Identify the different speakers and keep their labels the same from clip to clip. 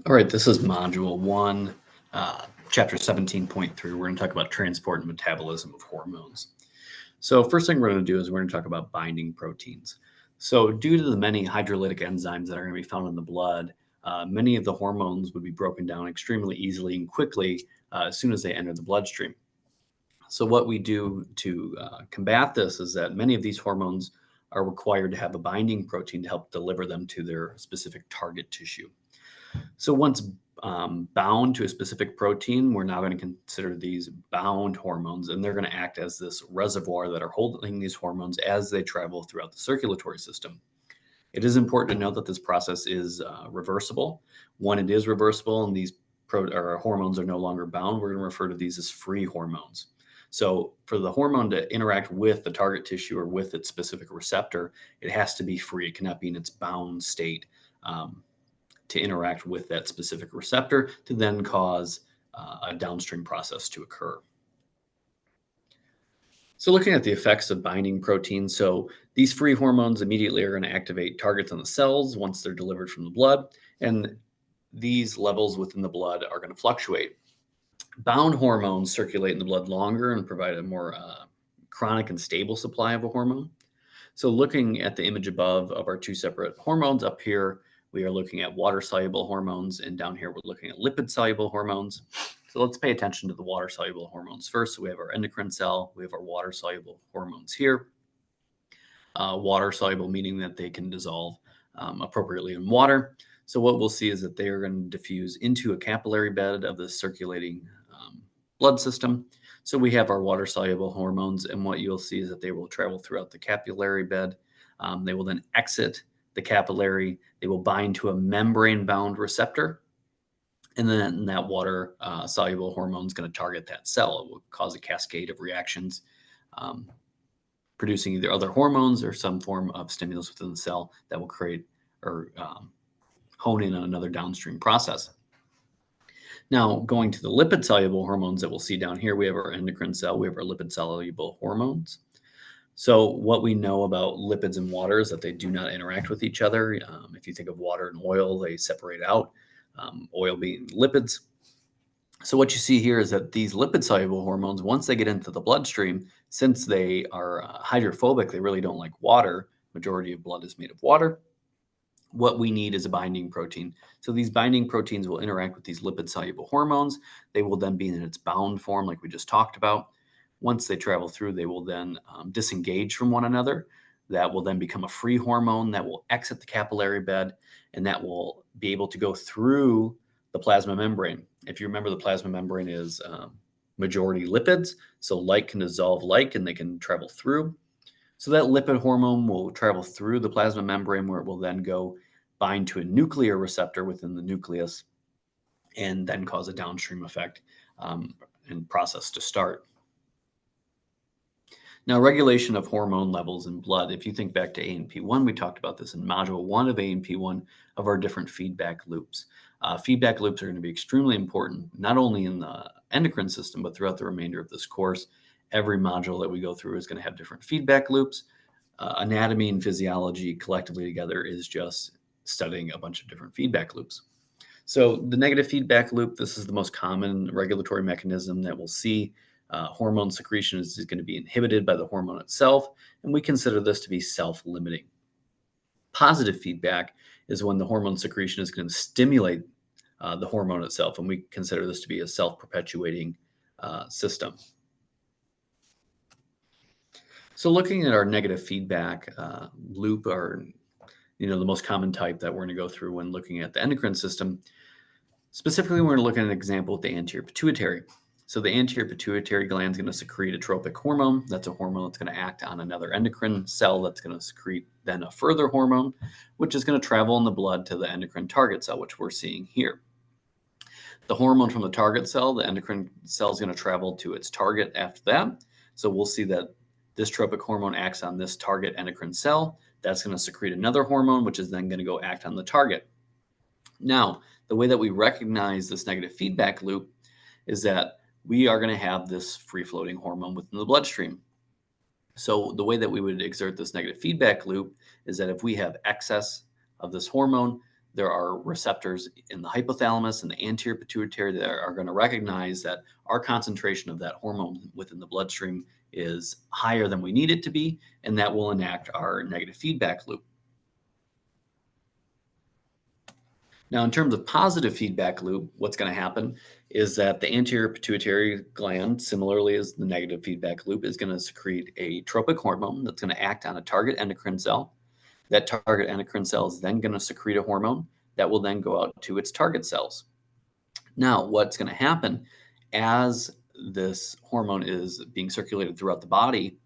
Speaker 1: All right, this is Module 1, Chapter 17.3. We're going to talk about transport and metabolism of hormones. So first thing we're going to do is we're going to talk about binding proteins. So due to the many hydrolytic enzymes that are going to be found in the blood, many of the hormones would be broken down extremely easily and quickly as soon as they enter the bloodstream. So what we do to combat this is that many of these hormones are required to have a binding protein to help deliver them to their specific target tissue. So once bound to a specific protein, we're now going to consider these bound hormones, and they're going to act as this reservoir that are holding these hormones as they travel throughout the circulatory system. It is important to note that this process is reversible. When it is reversible and these hormones are no longer bound, we're going to refer to these as free hormones. So for the hormone to interact with the target tissue or with its specific receptor, it has to be free. It cannot be in its bound state. To interact with that specific receptor to then cause a downstream process to occur. So looking at the effects of binding proteins, so these free hormones immediately are going to activate targets on the cells once they're delivered from the blood, and these levels within the blood are going to fluctuate. Bound hormones circulate in the blood longer and provide a more chronic and stable supply of a hormone. So looking at the image above of our two separate hormones, up here we are looking at water-soluble hormones, and down here we're looking at lipid-soluble hormones. So let's pay attention to the water-soluble hormones first. So we have our endocrine cell, we have our water-soluble hormones here. Water-soluble meaning that they can dissolve appropriately in water. So what we'll see is that they are going to diffuse into a capillary bed of the circulating blood system. So we have our water-soluble hormones, and what you'll see is that they will travel throughout the capillary bed. They will then exit the capillary. They will bind to a membrane-bound receptor, and then that water-soluble hormone is going to target that cell. It will cause a cascade of reactions, producing either other hormones or some form of stimulus within the cell that will create or hone in on another downstream process. Now, going to the lipid-soluble hormones that we'll see down here, we have our endocrine cell, we have our lipid-soluble hormones. So what we know about lipids and water is that they do not interact with each other. If you think of water and oil, they separate out, oil being lipids. So what you see here is that these lipid-soluble hormones, once they get into the bloodstream, since they are hydrophobic, they really don't like water. Majority of blood is made of water. What we need is a binding protein. So these binding proteins will interact with these lipid-soluble hormones. They will then be in its bound form, like we just talked about. Once they travel through, they will then disengage from one another. That will then become a free hormone that will exit the capillary bed, and that will be able to go through the plasma membrane. If you remember, the plasma membrane is majority lipids, so like can dissolve like, and they can travel through. So that lipid hormone will travel through the plasma membrane, where it will then go bind to a nuclear receptor within the nucleus and then cause a downstream effect and process to start. Now, regulation of hormone levels in blood. If you think back to ANP1, we talked about this in Module 1 of ANP1 of our different feedback loops. Feedback loops are going to be extremely important, not only in the endocrine system, but throughout the remainder of this course. Every module that we go through is going to have different feedback loops. Anatomy and physiology collectively together is just studying a bunch of different feedback loops. So the negative feedback loop, this is the most common regulatory mechanism that we'll see. Hormone secretion is going to be inhibited by the hormone itself, and we consider this to be self-limiting. Positive feedback is when the hormone secretion is going to stimulate the hormone itself, and we consider this to be a self-perpetuating system. So looking at our negative feedback loop, or the most common type that we're going to go through when looking at the endocrine system, specifically we're going to look at an example with the anterior pituitary. So the anterior pituitary gland is going to secrete a tropic hormone. That's a hormone that's going to act on another endocrine cell that's going to secrete then a further hormone, which is going to travel in the blood to the endocrine target cell, which we're seeing here. The hormone from the target cell, the endocrine cell, is going to travel to its target after that. So we'll see that this tropic hormone acts on this target endocrine cell. That's going to secrete another hormone, which is then going to go act on the target. Now, the way that we recognize this negative feedback loop is that we are going to have this free-floating hormone within the bloodstream. So the way that we would exert this negative feedback loop is that if we have excess of this hormone, there are receptors in the hypothalamus and the anterior pituitary that are going to recognize that our concentration of that hormone within the bloodstream is higher than we need it to be, and that will enact our negative feedback loop. Now, in terms of positive feedback loop, what's going to happen is that the anterior pituitary gland, similarly as the negative feedback loop, is going to secrete a tropic hormone that's going to act on a target endocrine cell. That target endocrine cell is then going to secrete a hormone that will then go out to its target cells. Now, what's going to happen as this hormone is being circulated throughout the body,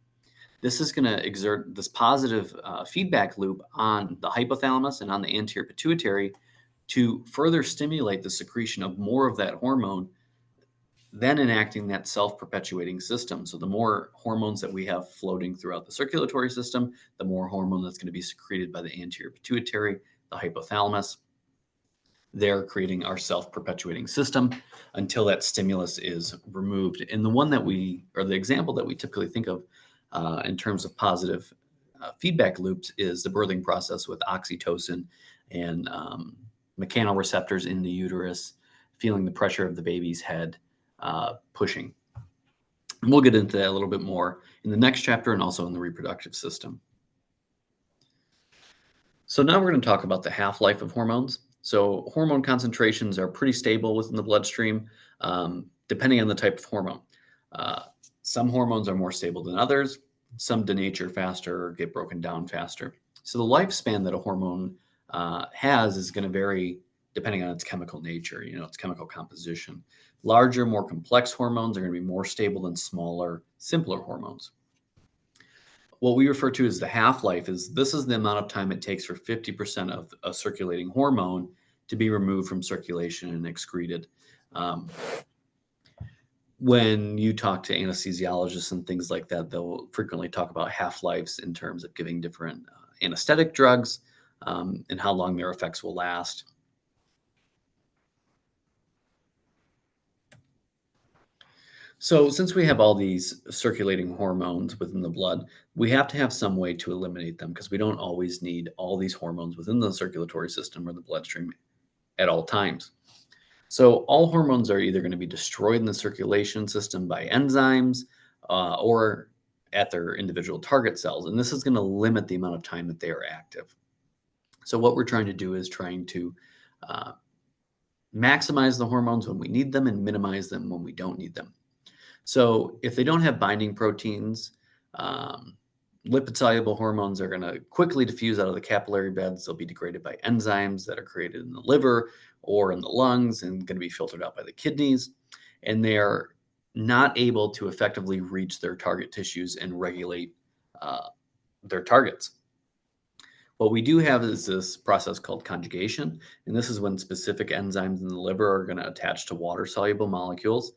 Speaker 1: this is going to exert this positive feedback loop on the hypothalamus and on the anterior pituitary to further stimulate the secretion of more of that hormone, then enacting that self-perpetuating system. So the more hormones that we have floating throughout the circulatory system, the more hormone that's going to be secreted by the anterior pituitary, the hypothalamus. They're creating our self-perpetuating system until that stimulus is removed. And the one that the example that we typically think of in terms of positive feedback loops is the birthing process with oxytocin and mechanoreceptors in the uterus, feeling the pressure of the baby's head pushing. And we'll get into that a little bit more in the next chapter and also in the reproductive system. So now we're going to talk about the half-life of hormones. So hormone concentrations are pretty stable within the bloodstream, depending on the type of hormone. Some hormones are more stable than others. Some denature faster or get broken down faster. So the lifespan that a hormone has is going to vary depending on its chemical nature, its chemical composition. Larger, more complex hormones are going to be more stable than smaller, simpler hormones. What we refer to as the half-life this is the amount of time it takes for 50% of a circulating hormone to be removed from circulation and excreted. When you talk to anesthesiologists and things like that, they'll frequently talk about half-lives in terms of giving different anesthetic drugs and how long their effects will last. So since we have all these circulating hormones within the blood, we have to have some way to eliminate them because we don't always need all these hormones within the circulatory system or the bloodstream at all times. So all hormones are either going to be destroyed in the circulation system by enzymes or at their individual target cells. And this is going to limit the amount of time that they are active. So what we're trying to do is trying to maximize the hormones when we need them and minimize them when we don't need them. So if they don't have binding proteins, lipid-soluble hormones are going to quickly diffuse out of the capillary beds. They'll be degraded by enzymes that are created in the liver or in the lungs and going to be filtered out by the kidneys. And they're not able to effectively reach their target tissues and regulate their targets. What we do have is this process called conjugation, and this is when specific enzymes in the liver are going to attach to water-soluble molecules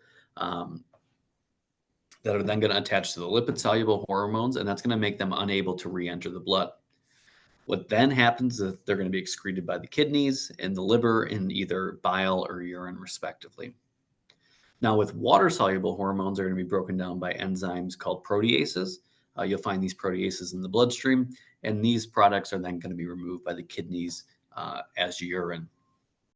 Speaker 1: that are then going to attach to the lipid-soluble hormones, and that's going to make them unable to re-enter the blood. What then happens is they're going to be excreted by the kidneys and the liver in either bile or urine, respectively. Now, with water-soluble hormones, they're going to be broken down by enzymes called proteases. You'll find these proteases in the bloodstream, and these products are then going to be removed by the kidneys as urine